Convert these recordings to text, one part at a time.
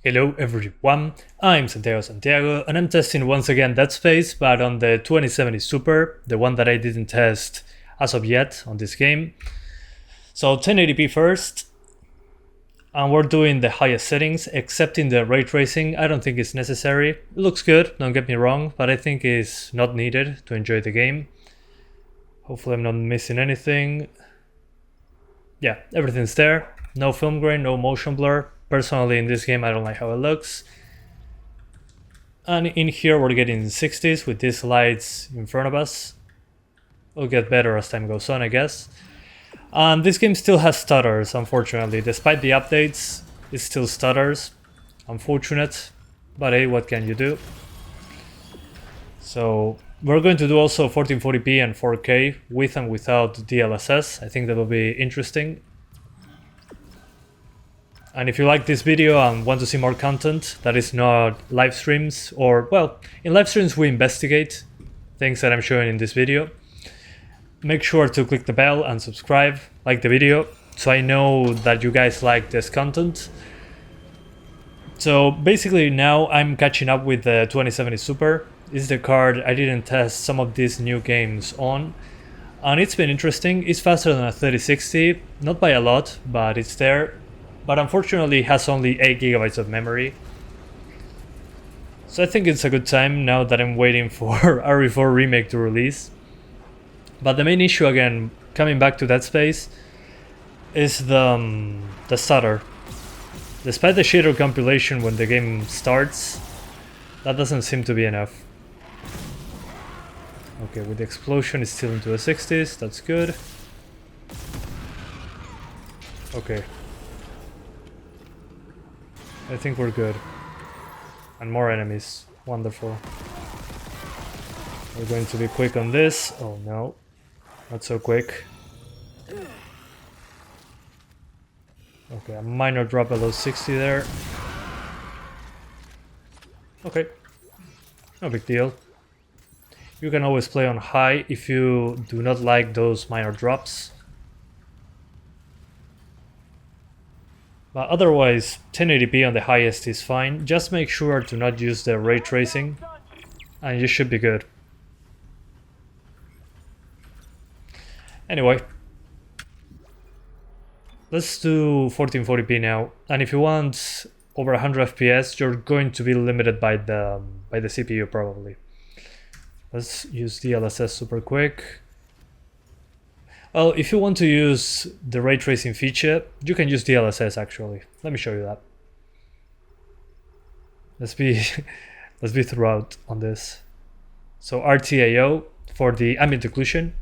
Hello everyone, I'm Santiago and I'm testing once again Dead Space, but on the 2070 Super, the one that I didn't test as of yet on this game. So 1080p first, and we're doing the highest settings, except in the ray tracing. I don't think it's necessary. It looks good, don't get me wrong, but I think it's not needed to enjoy the game. Hopefully I'm not missing anything. Yeah, everything's there. No film grain, no motion blur. Personally, in this game, I don't like how it looks. And in here, we're getting 60s with these lights in front of us. It'll get better as time goes on, I guess. And this game still has stutters, unfortunately. Despite the updates, it still stutters. Unfortunate. But hey, what can you do? So, we're going to do also 1440p and 4K with and without DLSS. I think that will be interesting. And if you like this video and want to see more content that is not live streams, or, well, in live streams we investigate things that I'm showing in this video, make sure to click the bell and subscribe, like the video, so I know that you guys like this content. So basically now I'm catching up with the 2070 Super. This is the card I didn't test some of these new games on, and it's been interesting. It's faster than a 3060, not by a lot, but it's there. But unfortunately it has only 8 GB of memory. So I think it's a good time now that I'm waiting for RE4 Remake to release. But the main issue, again, coming back to Dead Space, is the stutter. Despite the shader compilation when the game starts, that doesn't seem to be enough. Okay, with the explosion it's still into the 60s, that's good. Okay. I think we're good. And more enemies. Wonderful. We're going to be quick on this. Oh no. Not so quick. Okay, a minor drop below 60 there. Okay. No big deal. You can always play on high if you do not like those minor drops. But otherwise, 1080p on the highest is fine. Just make sure to not use the ray tracing, and you should be good. Anyway, let's do 1440p now. And if you want over 100 FPS, you're going to be limited by the CPU probably. Let's use DLSS super quick. Well, if you want to use the ray tracing feature, you can use DLSS actually. Let me show you that. Let's be throughout on this. So RTAO for the ambient occlusion.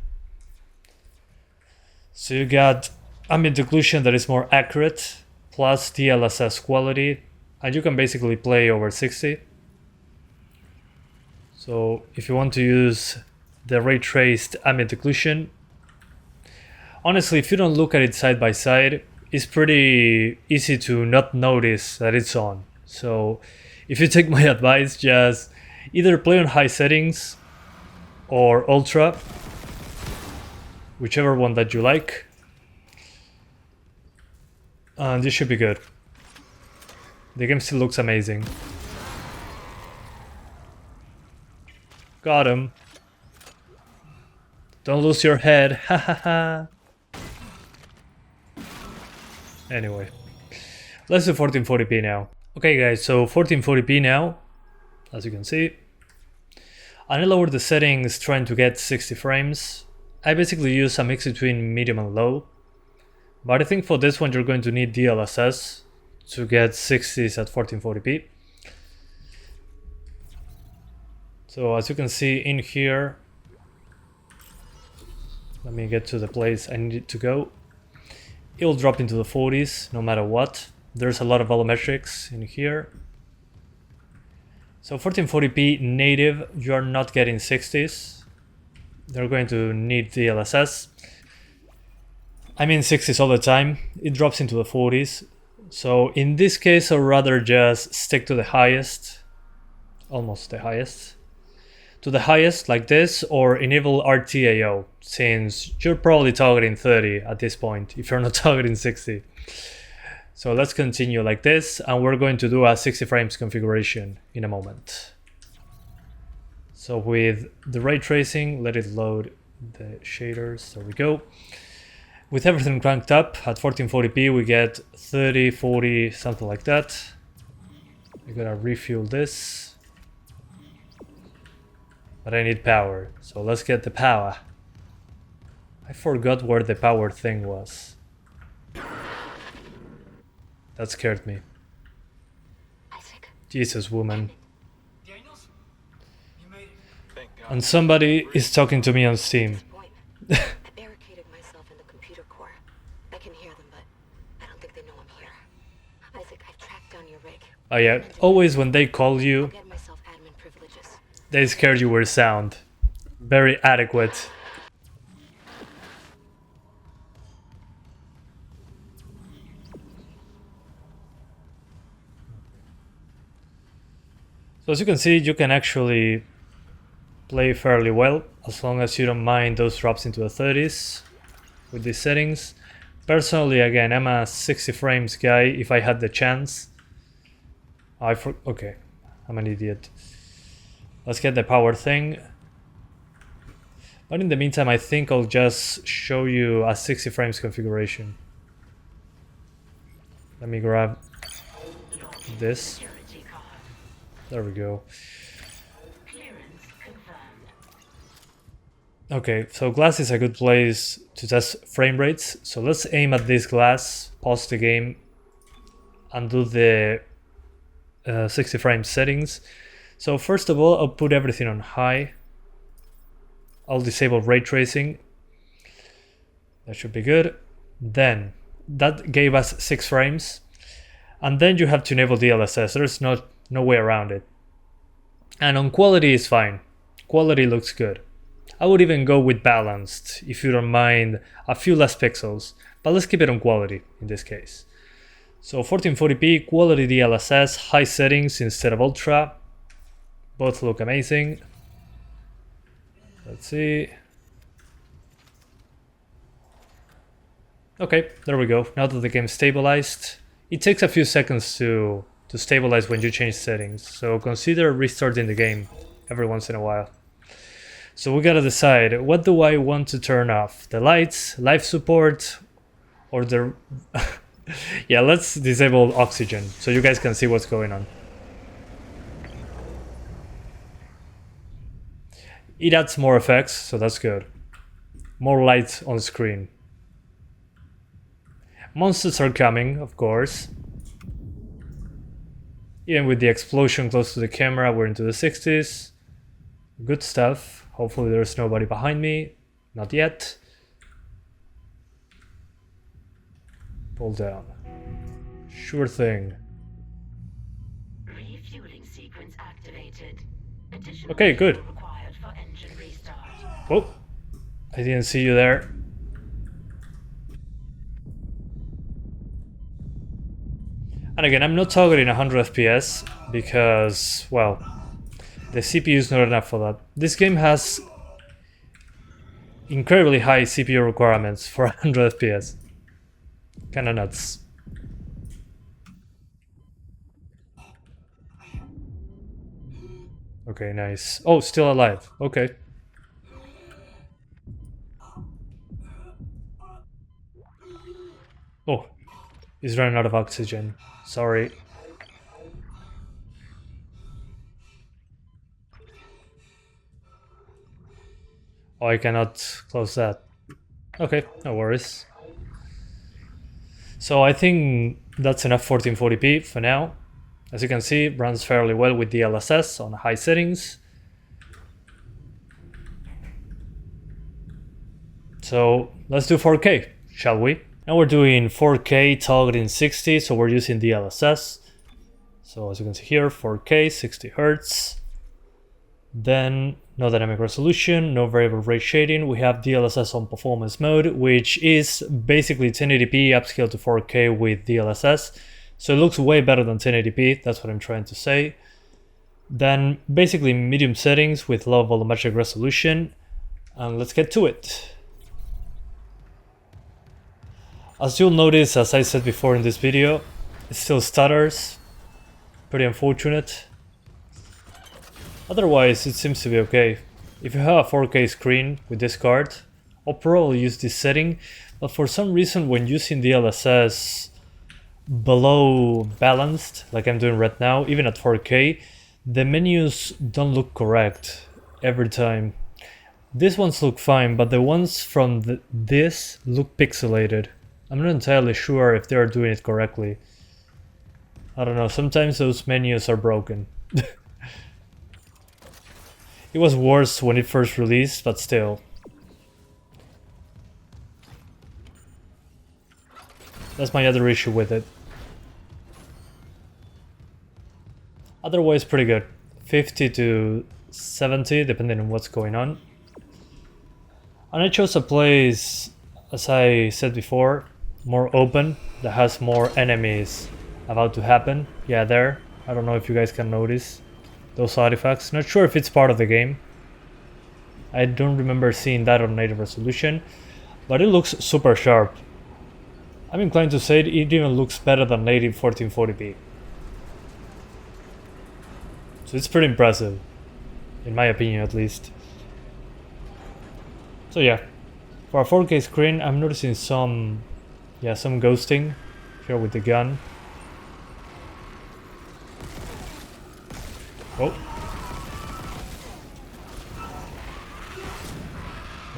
So you got ambient occlusion that is more accurate, plus DLSS quality, and you can basically play over 60. So if you want to use the ray traced ambient occlusion, honestly, if you don't look at it side by side, it's pretty easy to not notice that it's on. So if you take my advice, just either play on high settings or ultra, whichever one that you like, and this should be good. The game still looks amazing. Got him. Don't lose your head, ha ha ha. Anyway, let's do 1440p now. Okay guys, so 1440p now, as you can see. And I lowered the settings trying to get 60 frames. I basically use a mix between medium and low. But I think for this one you're going to need DLSS to get 60s at 1440p. So as you can see in here, let me get to the place I need to go. It will drop into the 40s no matter what. There's a lot of volumetrics in here. So 1440p native, you're not getting 60s. They're going to need DLSS. I mean 60s all the time. It drops into the 40s. So in this case, I'd rather just stick to the highest. Almost the highest. To the highest like this, or enable RTAO, since you're probably targeting 30 at this point if you're not targeting 60. So let's continue like this, and we're going to do a 60 frames configuration in a moment. So with the ray tracing, let it load the shaders, there we go. With everything cranked up at 1440p, we get 30, 40, something like that. We're gonna refuel this. But I need power, so let's get the power. I forgot where the power thing was. That scared me. Jesus, woman. And somebody is talking to me on Steam. I barricaded myself in the computer core. I can hear them, but I don't think they know I'm here. Isaac, I've tracked down your rig. Oh yeah, always when they call you, Get myself admin privileges. they scare you with sound. Very adequate. So as you can see, you can actually play fairly well as long as you don't mind those drops into the 30s with these settings. Personally, again, I'm a 60 frames guy if I had the chance. Okay, I'm an idiot. Let's get the power thing. But in the meantime, I think I'll just show you a 60 frames configuration. Let me grab this. There we go. Okay, so glass is a good place to test frame rates. So let's aim at this glass, pause the game, and do the 60 frame settings. So first of all, I'll put everything on high. I'll disable ray tracing. That should be good. Then, that gave us 6 frames. And then you have to enable DLSS. There's no way around it. And on quality is fine. Quality looks good. I would even go with balanced if you don't mind a few less pixels, but let's keep it on quality in this case. So 1440p, quality DLSS, high settings instead of ultra. Both look amazing. Let's see. Okay, there we go. Now that the game's stabilized, it takes a few seconds to stabilize when you change settings, so consider restarting the game every once in a while. So we gotta decide, what do I want to turn off? The lights, life support, or the... Yeah, let's disable oxygen so you guys can see what's going on. It adds more effects, so that's good. More lights on screen. Monsters are coming, of course. Even with the explosion close to the camera, we're into the 60s. Good stuff. Hopefully there's nobody behind me. Not yet. Pull down. Sure thing. Refueling sequence activated. Okay, good. Required for engine restart. Oh, I didn't see you there. And again, I'm not targeting 100 FPS because, well, the CPU is not enough for that. This game has incredibly high CPU requirements for 100 FPS. Kinda nuts. Okay, nice. Oh, still alive. Okay. Oh, he's running out of oxygen. Sorry. Oh, I cannot close that. Okay, no worries. So I think that's enough 1440p for now. As you can see, it runs fairly well with DLSS on high settings. So let's do 4K, shall we? Now we're doing 4K targeting 60, so we're using DLSS. So as you can see here, 4K, 60 Hz. Then no dynamic resolution, no variable rate shading. We have DLSS on performance mode, which is basically 1080p upscaled to 4K with DLSS. So it looks way better than 1080p, that's what I'm trying to say. Then basically medium settings with low volumetric resolution. And let's get to it. As you'll notice, as I said before in this video, it still stutters. Pretty unfortunate. Otherwise, it seems to be okay. If you have a 4K screen with this card, I'll probably use this setting, but for some reason when using DLSS below balanced, like I'm doing right now, even at 4K, the menus don't look correct every time. These ones look fine, but the ones from this look pixelated. I'm not entirely sure if they are doing it correctly. I don't know, sometimes those menus are broken. It was worse when it first released, but still. That's my other issue with it. Otherwise pretty good. 50 to 70 depending on what's going on. And I chose a place, as I said before, more open, that has more enemies about to happen. Yeah, there. I don't know if you guys can notice those artifacts. Not sure if it's part of the game. I don't remember seeing that on native resolution, but it looks super sharp. I'm inclined to say it even looks better than native 1440p. So it's pretty impressive, in my opinion at least. So yeah, for a 4K screen, I'm noticing some ghosting here with the gun. Oh.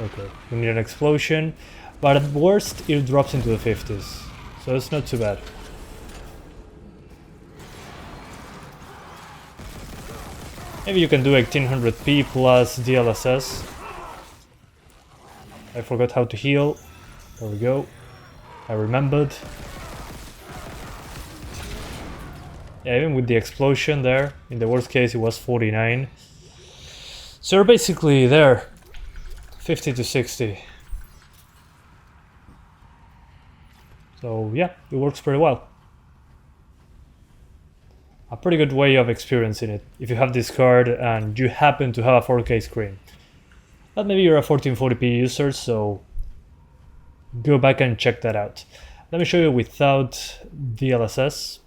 Okay, we need an explosion, but at worst it drops into the 50s, so it's not too bad. Maybe you can do 1800p plus DLSS. I forgot how to heal. There we go. I remembered. Yeah, even with the explosion there, in the worst case it was 49. So you're basically there. 50 to 60. So yeah, it works pretty well. A pretty good way of experiencing it if you have this card and you happen to have a 4K screen. But maybe you're a 1440p user, so go back and check that out. Let me show you without DLSS,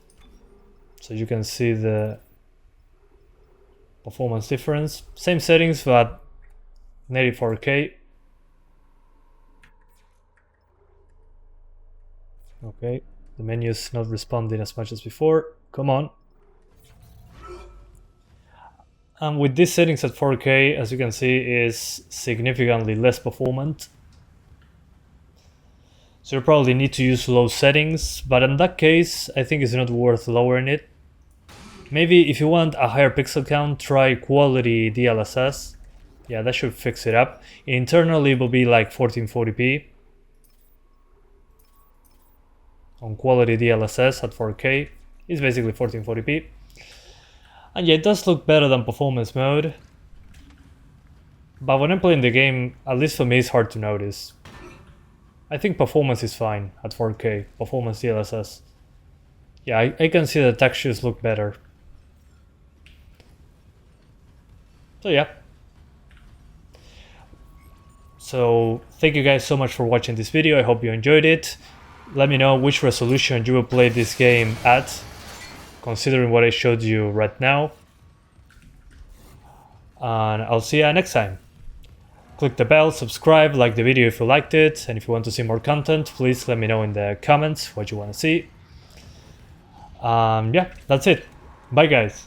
so you can see the performance difference. Same settings, but native 4K. Okay, the menu is not responding as much as before. Come on. And with these settings at 4K, as you can see, is significantly less performant. So you probably need to use low settings, but in that case, I think it's not worth lowering it. Maybe if you want a higher pixel count, try quality DLSS. Yeah, that should fix it up. Internally, it will be like 1440p. On quality DLSS at 4K, it's basically 1440p. And yeah, it does look better than performance mode. But when I'm playing the game, at least for me, it's hard to notice. I think performance is fine at 4K, performance DLSS. Yeah, I can see the textures look better. So yeah. So thank you guys so much for watching this video. I hope you enjoyed it. Let me know which resolution you will play this game at, considering what I showed you right now. And I'll see you next time. Click the bell, subscribe, like the video if you liked it, and if you want to see more content, please let me know in the comments what you want to see. Yeah, that's it. Bye guys.